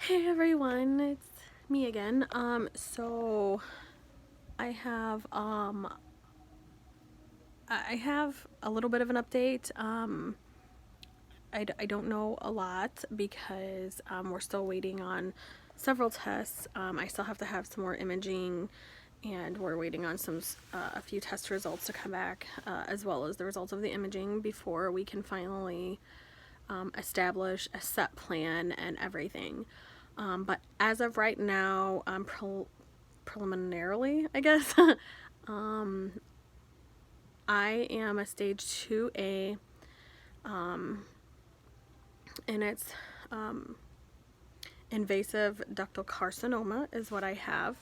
Hey everyone, it's me again. So I have I have a little bit of an update. I don't know a lot because we're still waiting on several tests. I still have to have some more imaging, and we're waiting on a few test results to come back, as well as the results of the imaging before we can finally establish a set plan and everything. But as of right now, preliminarily, I guess, I am a stage 2A, and it's invasive ductal carcinoma is what I have,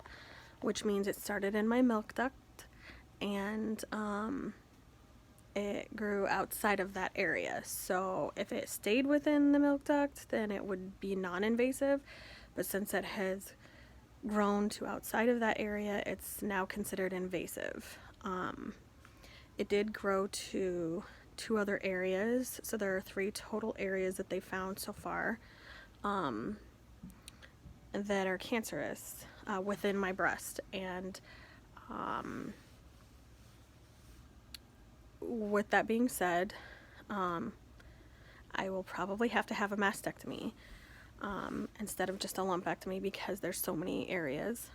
which means it started in my milk duct, and it grew outside of that area. So if it stayed within the milk duct, then it would be non-invasive, but since it has grown to outside of that area, it's now considered invasive. It did grow to 2 other areas, so there are 3 total areas that they found so far that are cancerous within my breast. And with that being said, I will probably have to have a mastectomy instead of just a lumpectomy because there's so many areas.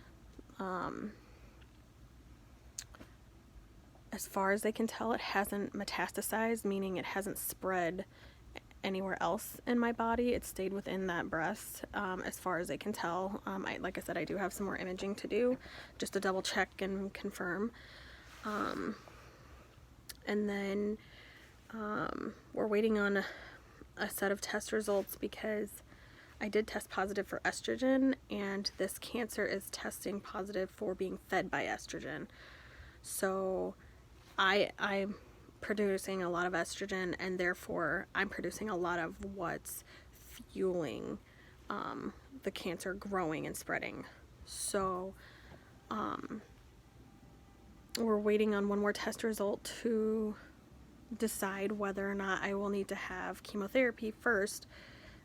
As far as they can tell, it hasn't metastasized, meaning it hasn't spread anywhere else in my body. It stayed within that breast, as far as they can tell. Like I said, I do have some more imaging to do just to double check and confirm. And then we're waiting on a set of test results because I did test positive for estrogen, and this cancer is testing positive for being fed by estrogen. So I'm producing a lot of estrogen, and therefore I'm producing a lot of what's fueling the cancer growing and spreading. So we're waiting on one more test result to decide whether or not I will need to have chemotherapy first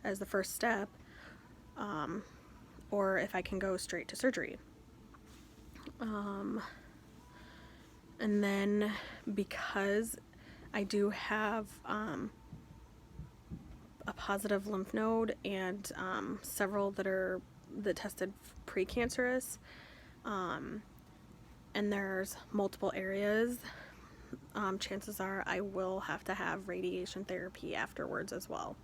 as the first step, or if I can go straight to surgery. And then because I do have a positive lymph node and several that tested precancerous, and there's multiple areas, chances are I will have to have radiation therapy afterwards as well.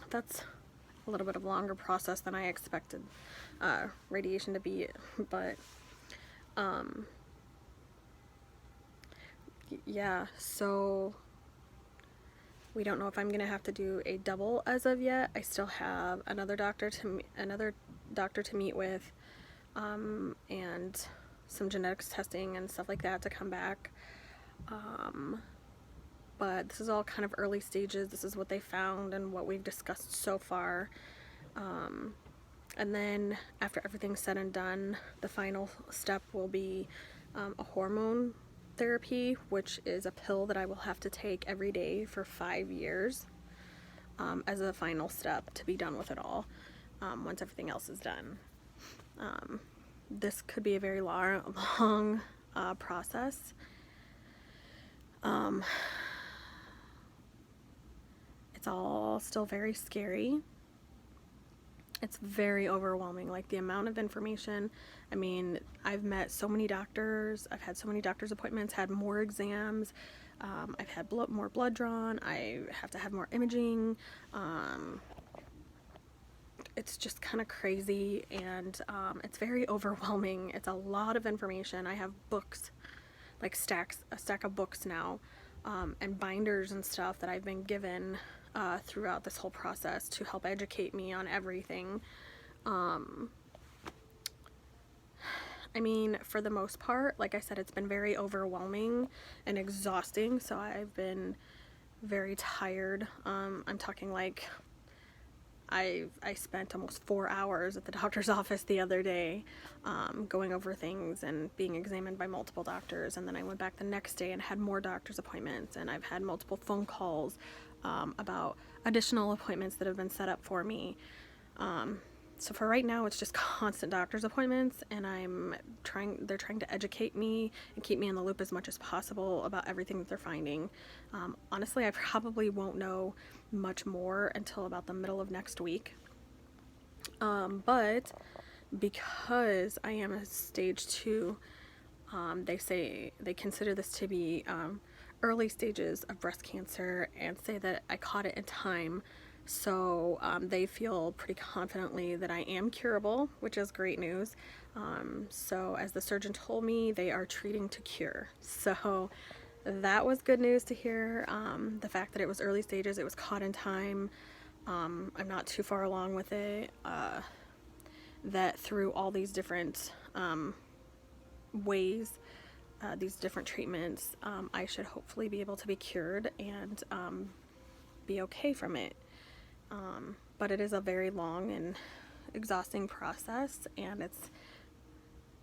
That's a little bit of a longer process than I expected radiation to be, but yeah, so we don't know if I'm gonna have to do a double as of yet. I still have another doctor to meet with, and some genetics testing and stuff like that to come back. But this is all kind of early stages. This is what they found and what we've discussed so far. And then after everything's said and done, the final step will be a hormone therapy, which is a pill that I will have to take every day for 5 years as a final step to be done with it all once everything else is done. This could be a very long process. It's all still very scary. It's very overwhelming, like the amount of information. I mean, I've met so many doctors, I've had so many doctor's appointments, had more exams, I've had more blood drawn, I have to have more imaging. It's just kind of crazy, and it's very overwhelming. It's a lot of information. I have books, like a stack of books now, and binders and stuff that I've been given throughout this whole process to help educate me on everything. I mean, for the most part, like I said, it's been very overwhelming and exhausting, so I've been very tired. I'm talking like I spent almost 4 hours at the doctor's office the other day, going over things and being examined by multiple doctors, and then I went back the next day and had more doctor's appointments, and I've had multiple phone calls about additional appointments that have been set up for me. So for right now, it's just constant doctor's appointments, and they're trying to educate me and keep me in the loop as much as possible about everything that they're finding. Honestly, I probably won't know much more until about the middle of next week. But because I am a stage 2, they consider this to be early stages of breast cancer and say that I caught it in time. So they feel pretty confidently that I am curable, which is great news. So as the surgeon told me, they are treating to cure. So that was good news to hear. The fact that it was early stages, it was caught in time. I'm not too far along with it. That through all these different ways, these different treatments, I should hopefully be able to be cured and be okay from it. But it is a very long and exhausting process, and it's,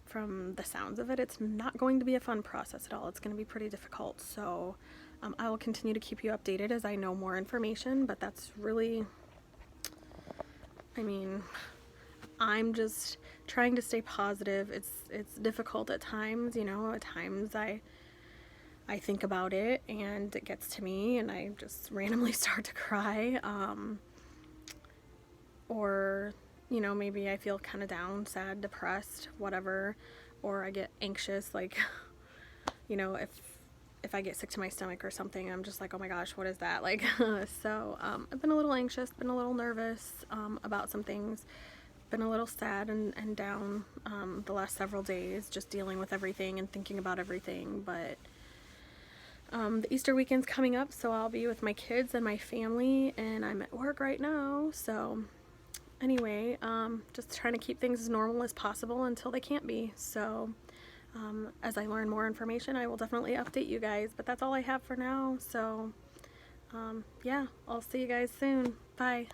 from the sounds of it, it's not going to be a fun process at all. It's going to be pretty difficult. So I will continue to keep you updated as I know more information, but that's really, I mean, I'm just trying to stay positive. It's difficult at times, at times I think about it and it gets to me and I just randomly start to cry. Or, maybe I feel kind of down, sad, depressed, whatever, or I get anxious, like, if I get sick to my stomach or something, I'm just like, oh my gosh, what is that? Like, so, I've been a little anxious, been a little nervous, about some things, been a little sad and down, the last several days, just dealing with everything and thinking about everything, but the Easter weekend's coming up, so I'll be with my kids and my family, and I'm at work right now, so anyway, just trying to keep things as normal as possible until they can't be. So as I learn more information, I will definitely update you guys, but that's all I have for now. So yeah, I'll see you guys soon. Bye.